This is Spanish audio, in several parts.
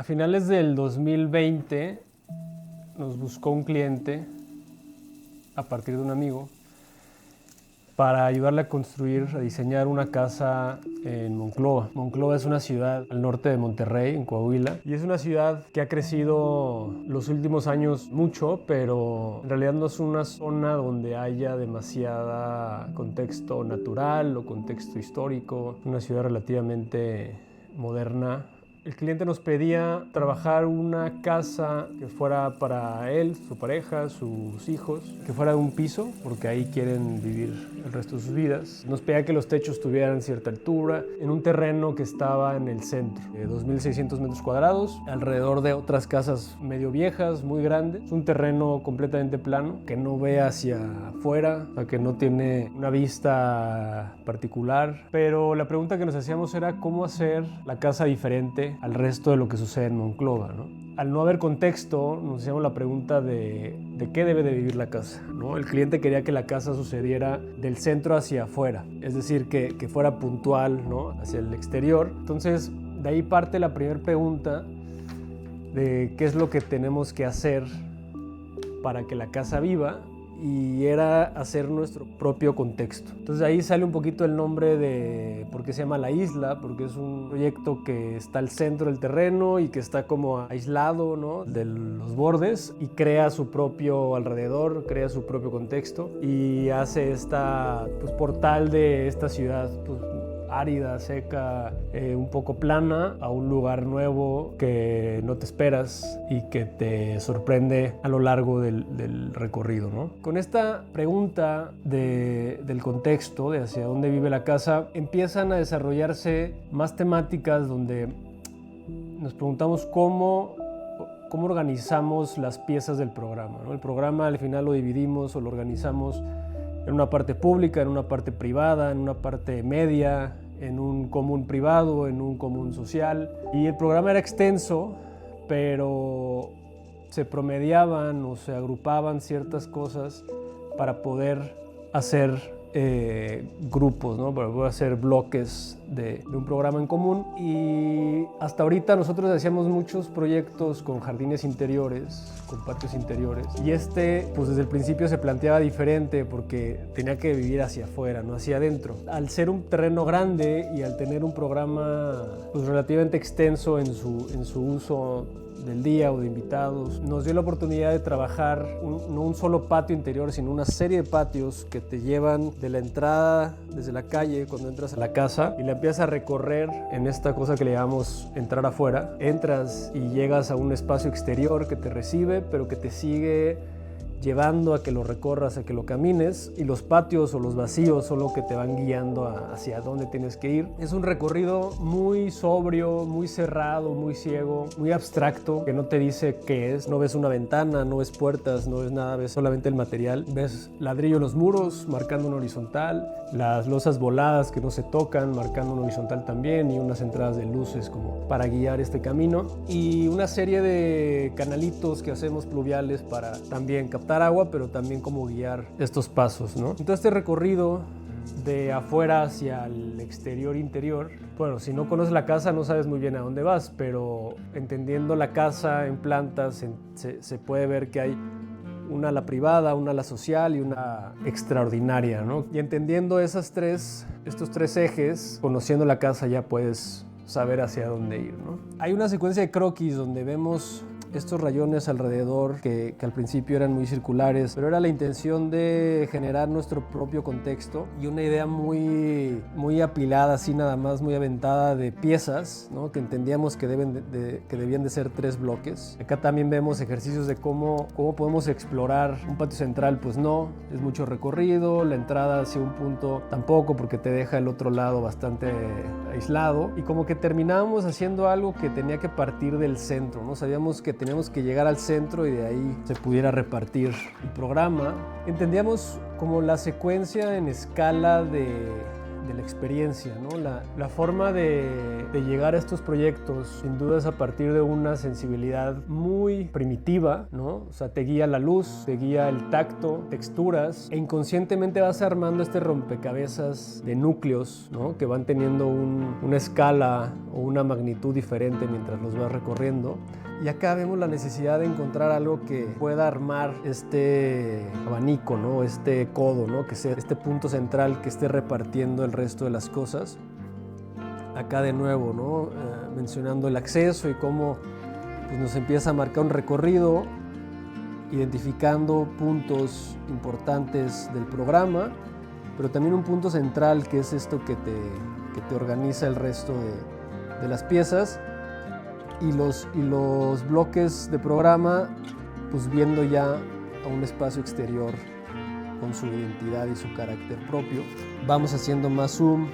A finales del 2020 nos buscó un cliente a partir de un amigo para ayudarle a construir, a diseñar una casa en Monclova. Monclova es una ciudad al norte de Monterrey, en Coahuila, y es una ciudad que ha crecido los últimos años mucho, pero en realidad no es una zona donde haya demasiada contexto natural o contexto histórico. Una ciudad relativamente moderna. El cliente nos pedía trabajar una casa que fuera para él, su pareja, sus hijos, que fuera de un piso, porque ahí quieren vivir el resto de sus vidas. Nos pedía que los techos tuvieran cierta altura, en un terreno que estaba en el centro, de 2.600 metros cuadrados, alrededor de otras casas medio viejas, muy grandes. Es un terreno completamente plano, que no ve hacia afuera, que no tiene una vista particular. Pero la pregunta que nos hacíamos era cómo hacer la casa diferente al resto de lo que sucede en Monclova, ¿no? Al no haber contexto, nos hacíamos la pregunta de qué debe de vivir la casa, ¿no? El cliente quería que la casa sucediera del centro hacia afuera, es decir, que fuera puntual, ¿no? Hacia el exterior. Entonces, de ahí parte la primera pregunta de qué es lo que tenemos que hacer para que la casa viva, y era hacer nuestro propio contexto. Entonces ahí sale un poquito el nombre de por qué se llama La Isla, porque es un proyecto que está al centro del terreno y que está como aislado, ¿no?, de los bordes, y crea su propio alrededor, crea su propio contexto y hace esta portal de esta ciudad árida, seca, un poco plana, a un lugar nuevo que no te esperas y que te sorprende a lo largo del recorrido, ¿no? Con esta pregunta del contexto, de hacia dónde vive la casa, empiezan a desarrollarse más temáticas donde nos preguntamos cómo organizamos las piezas del programa, ¿no? El programa al final lo dividimos o lo organizamos en una parte pública, en una parte privada, en una parte media, en un común privado, en un común social. Y el programa era extenso, pero se promediaban o se agrupaban ciertas cosas para poder hacer grupos, ¿no? Para poder hacer bloques de un programa en común. Y hasta ahorita nosotros hacíamos muchos proyectos con jardines interiores, con patios interiores, y desde el principio se planteaba diferente porque tenía que vivir hacia afuera, no hacia adentro. Al ser un terreno grande y al tener un programa relativamente extenso en su uso del día o de invitados, nos dio la oportunidad de trabajar no un solo patio interior, sino una serie de patios que te llevan de la entrada desde la calle cuando entras a la casa y la empiezas a recorrer en esta cosa que le llamamos entrar afuera. Entras y llegas a un espacio exterior que te recibe, pero que te sigue llevando a que lo recorras, a que lo camines, y los patios o los vacíos son lo que te van guiando hacia dónde tienes que ir. Es un recorrido muy sobrio, muy cerrado, muy ciego, muy abstracto, que no te dice qué es. No ves una ventana, no ves puertas, no ves nada, ves solamente el material. Ves ladrillo en los muros, marcando una horizontal, las losas voladas que no se tocan, marcando una horizontal también, y unas entradas de luces como para guiar este camino, y una serie de canalitos que hacemos pluviales para también captar agua, pero también como guiar estos pasos, ¿no? Entonces este recorrido de afuera hacia el exterior interior, bueno, si no conoces la casa no sabes muy bien a dónde vas, pero entendiendo la casa en plantas se puede ver que hay una ala privada, una ala social y una extraordinaria, ¿no? Y entendiendo estos tres ejes, conociendo la casa ya puedes saber hacia dónde ir, ¿no? Hay una secuencia de croquis donde vemos estos rayones alrededor que al principio eran muy circulares, pero era la intención de generar nuestro propio contexto y una idea muy apilada, así nada más, muy aventada, de piezas, ¿no?, que entendíamos que debían de ser 3 bloques. Acá también vemos ejercicios de cómo podemos explorar un patio central. Pues no, es mucho recorrido, la entrada hacia un punto tampoco, porque te deja el otro lado bastante aislado, y como que terminábamos haciendo algo que tenía que partir del centro, ¿no? Sabíamos que teníamos que llegar al centro y de ahí se pudiera repartir el programa. Entendíamos como la secuencia en escala de de la experiencia, ¿no? La forma de llegar a estos proyectos, sin duda, es a partir de una sensibilidad muy primitiva, ¿no? O sea, te guía la luz, te guía el tacto, texturas, e inconscientemente vas armando este rompecabezas de núcleos, ¿no? Que van teniendo una escala o una magnitud diferente mientras los vas recorriendo. Y acá vemos la necesidad de encontrar algo que pueda armar este abanico, ¿no? Este codo, ¿no? Que sea este punto central que esté repartiendo el resto de las cosas. Acá de nuevo, ¿no? Mencionando el acceso y cómo pues, nos empieza a marcar un recorrido, identificando puntos importantes del programa, pero también un punto central que es esto que te organiza el resto de las piezas. Y los bloques de programa, pues viendo ya a un espacio exterior con su identidad y su carácter propio. Vamos haciendo más zoom,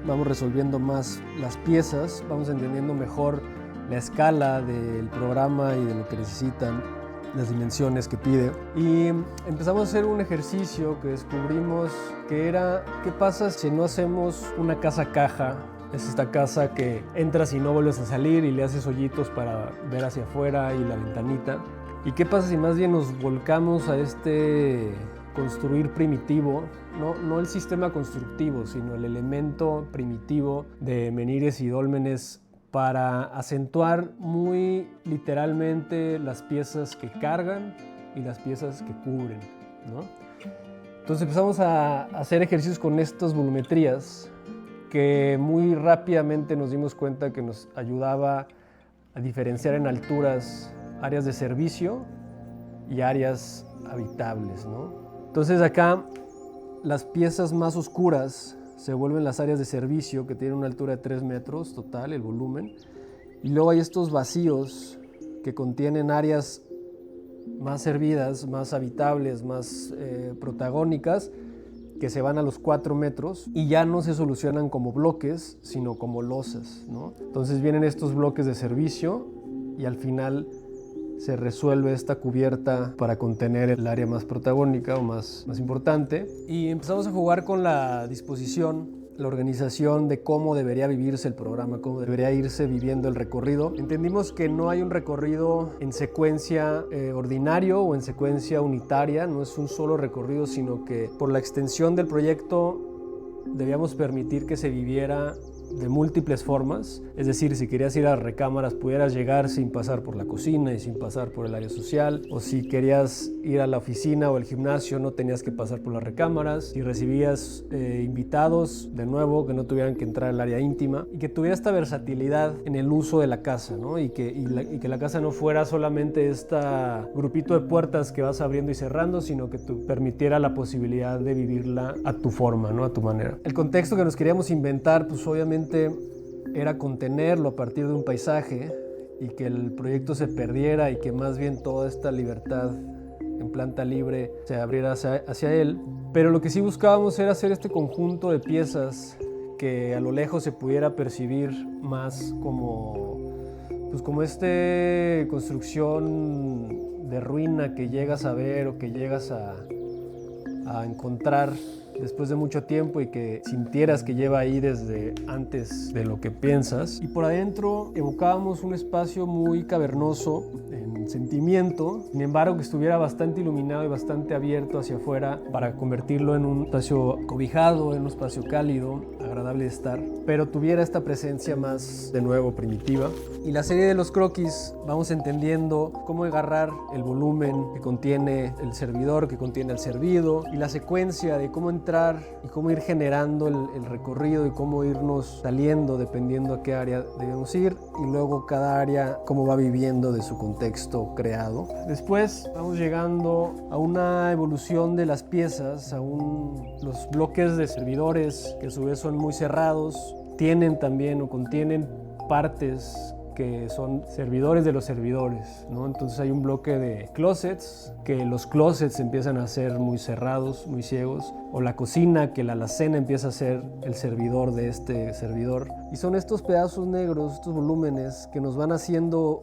vamos resolviendo más las piezas, vamos entendiendo mejor la escala del programa y de lo que necesitan, las dimensiones que pide. Y empezamos a hacer un ejercicio que descubrimos que era, ¿qué pasa si no hacemos una casa caja? Es esta casa que entras y no vuelves a salir y le haces hoyitos para ver hacia afuera y la ventanita. ¿Y qué pasa si más bien nos volcamos a este construir primitivo? No el sistema constructivo, sino el elemento primitivo de menhires y dólmenes para acentuar muy literalmente las piezas que cargan y las piezas que cubren, ¿no? Entonces empezamos a hacer ejercicios con estas volumetrías que muy rápidamente nos dimos cuenta que nos ayudaba a diferenciar en alturas áreas de servicio y áreas habitables, ¿no? Entonces acá las piezas más oscuras se vuelven las áreas de servicio, que tienen una altura de 3 metros total, el volumen, y luego hay estos vacíos que contienen áreas más servidas, más habitables, más protagónicas, que se van a los 4 metros y ya no se solucionan como bloques, sino como losas, ¿no? Entonces vienen estos bloques de servicio y al final se resuelve esta cubierta para contener el área más protagónica o más importante. Y empezamos a jugar con la disposición, la organización de cómo debería vivirse el programa, cómo debería irse viviendo el recorrido. Entendimos que no hay un recorrido en secuencia ordinario o en secuencia unitaria, no es un solo recorrido, sino que por la extensión del proyecto debíamos permitir que se viviera de múltiples formas, es decir, si querías ir a recámaras pudieras llegar sin pasar por la cocina y sin pasar por el área social, o si querías ir a la oficina o al gimnasio no tenías que pasar por las recámaras, si recibías invitados, de nuevo, que no tuvieran que entrar al área íntima y que tuviera esta versatilidad en el uso de la casa, ¿no? y que la casa no fuera solamente este grupito de puertas que vas abriendo y cerrando, sino que te permitiera la posibilidad de vivirla a tu forma, ¿no? A tu manera. El contexto que nos queríamos inventar, pues obviamente era contenerlo a partir de un paisaje y que el proyecto se perdiera y que más bien toda esta libertad en planta libre se abriera hacia él. Pero lo que sí buscábamos era hacer este conjunto de piezas que a lo lejos se pudiera percibir más como esta construcción de ruina que llegas a ver o que llegas a encontrar después de mucho tiempo y que sintieras que lleva ahí desde antes de lo que piensas. Y por adentro evocábamos un espacio muy cavernoso en sentimiento, sin embargo que estuviera bastante iluminado y bastante abierto hacia afuera para convertirlo en un espacio cobijado, en un espacio cálido, agradable de estar, pero tuviera esta presencia más, de nuevo, primitiva. Y la serie de los croquis vamos entendiendo cómo agarrar el volumen que contiene el servidor, que contiene el servido, y la secuencia de cómo entrar y cómo ir generando el recorrido y cómo irnos saliendo dependiendo a qué área debemos ir, y luego cada área cómo va viviendo de su contexto creado. Después vamos llegando a una evolución de las piezas, los bloques de servidores que a su vez son muy cerrados, tienen también o contienen partes que son servidores de los servidores, ¿no? Entonces hay un bloque de closets, que los closets empiezan a ser muy cerrados, muy ciegos, o la cocina, que la alacena empieza a ser el servidor de este servidor. Y son estos pedazos negros, estos volúmenes que nos van haciendo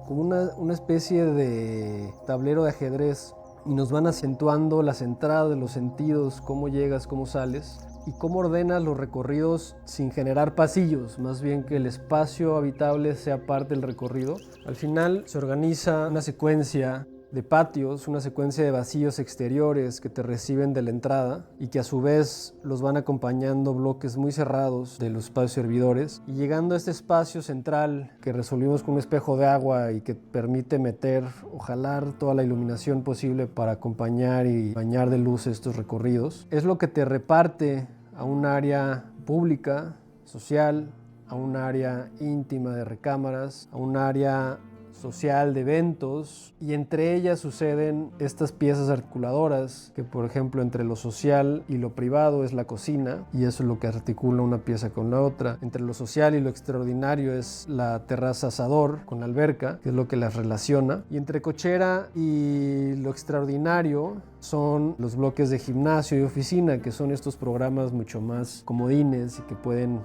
como una especie de tablero de ajedrez y nos van acentuando las entradas, los sentidos, cómo llegas, cómo sales y cómo ordenas los recorridos sin generar pasillos, más bien que el espacio habitable sea parte del recorrido. Al final se organiza una secuencia de patios, una secuencia de vacíos exteriores que te reciben de la entrada y que a su vez los van acompañando bloques muy cerrados de los espacios servidores. Y llegando a este espacio central que resolvimos con un espejo de agua y que permite meter o jalar toda la iluminación posible para acompañar y bañar de luz estos recorridos, es lo que te reparte a un área pública, social, a un área íntima de recámaras, a un área social de eventos, y entre ellas suceden estas piezas articuladoras que, por ejemplo, entre lo social y lo privado es la cocina, y eso es lo que articula una pieza con la otra. Entre lo social y lo extraordinario es la terraza asador con la alberca, que es lo que las relaciona, y entre cochera y lo extraordinario son los bloques de gimnasio y oficina, que son estos programas mucho más comodines y que pueden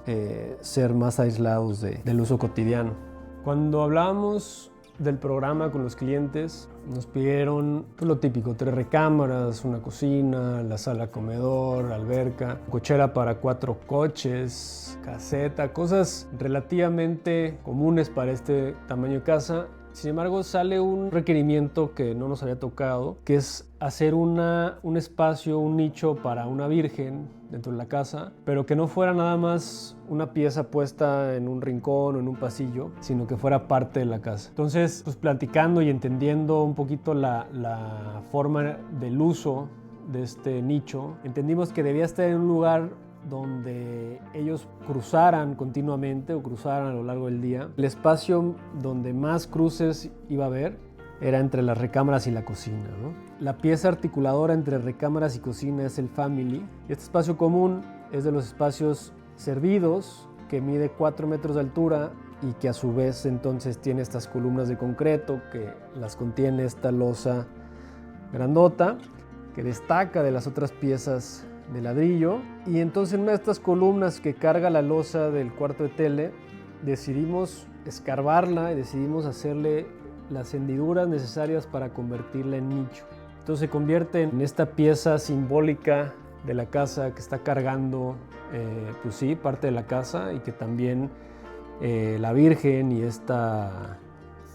ser más aislados del uso cotidiano. Cuando hablamos del programa con los clientes, nos pidieron pues, lo típico: 3 recámaras, una cocina, la sala comedor, alberca, cochera para 4 coches, caseta, cosas relativamente comunes para este tamaño de casa. Sin embargo, sale un requerimiento que no nos había tocado, que es hacer un espacio, un nicho para una virgen dentro de la casa, pero que no fuera nada más una pieza puesta en un rincón o en un pasillo, sino que fuera parte de la casa. Entonces, pues platicando y entendiendo un poquito la forma del uso de este nicho, entendimos que debía estar en un lugar donde ellos cruzaran continuamente o cruzaran a lo largo del día. El espacio donde más cruces iba a haber era entre las recámaras y la cocina, ¿no? La pieza articuladora entre recámaras y cocina es el family. Este espacio común es de los espacios servidos, que mide 4 metros de altura y que a su vez entonces tiene estas columnas de concreto que las contiene esta losa grandota que destaca de las otras piezas de ladrillo. Y entonces en una de estas columnas que carga la losa del cuarto de tele decidimos escarbarla y decidimos hacerle las hendiduras necesarias para convertirla en nicho. Entonces se convierte en esta pieza simbólica de la casa que está cargando, pues sí, parte de la casa, y que también la Virgen y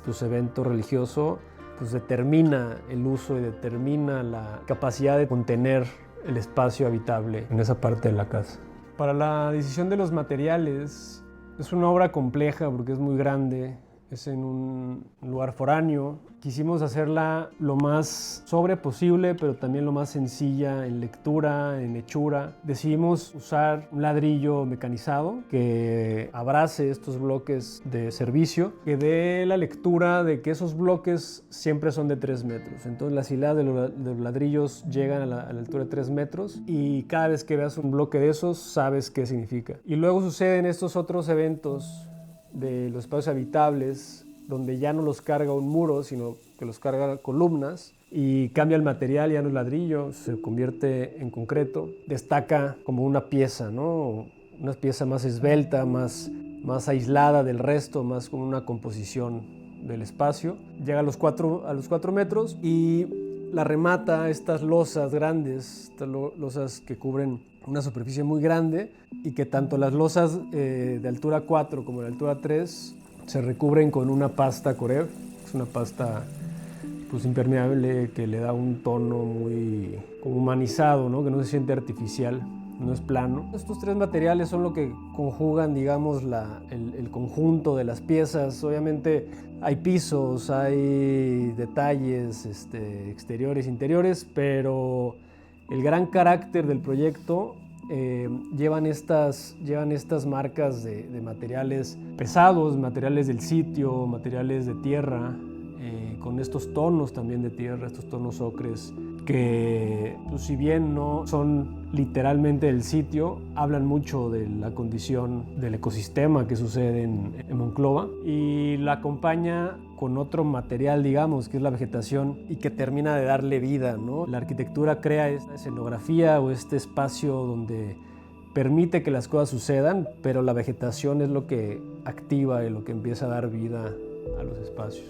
pues, evento religioso pues determina el uso y determina la capacidad de contener el espacio habitable en esa parte de la casa. Para la decisión de los materiales es una obra compleja porque es muy grande, es en un lugar foráneo. Quisimos hacerla lo más sobre posible, pero también lo más sencilla en lectura, en hechura. Decidimos usar un ladrillo mecanizado que abrace estos bloques de servicio, que dé la lectura de que esos bloques siempre son de 3 metros. Entonces las hiladas de los ladrillos llegan a la altura de 3 metros y cada vez que veas un bloque de esos sabes qué significa. Y luego suceden estos otros eventos de los espacios habitables, donde ya no los carga un muro, sino que los carga columnas, y cambia el material, ya no es ladrillo, se convierte en concreto, destaca como una pieza, ¿no? Una pieza más esbelta, más aislada del resto, más como una composición del espacio. Llega a los 4 metros y la remata estas losas grandes, estas losas que cubren una superficie muy grande, y que tanto las losas de altura 4 como de altura 3 se recubren con una pasta Corev. Es una pasta pues impermeable que le da un tono muy como humanizado, ¿no? Que no se siente artificial, no es plano. Estos 3 materiales son lo que conjugan, digamos, el conjunto de las piezas. Obviamente hay pisos, hay detalles exteriores, interiores, pero el gran carácter del proyecto llevan estas marcas de materiales pesados, materiales del sitio, materiales de tierra, con estos tonos también de tierra, estos tonos ocres, que pues, si bien no son literalmente del sitio, hablan mucho de la condición del ecosistema que sucede en Monclova, y la acompaña con otro material, digamos, que es la vegetación, y que termina de darle vida, ¿no? La arquitectura crea esta escenografía o este espacio donde permite que las cosas sucedan, pero la vegetación es lo que activa y lo que empieza a dar vida a los espacios.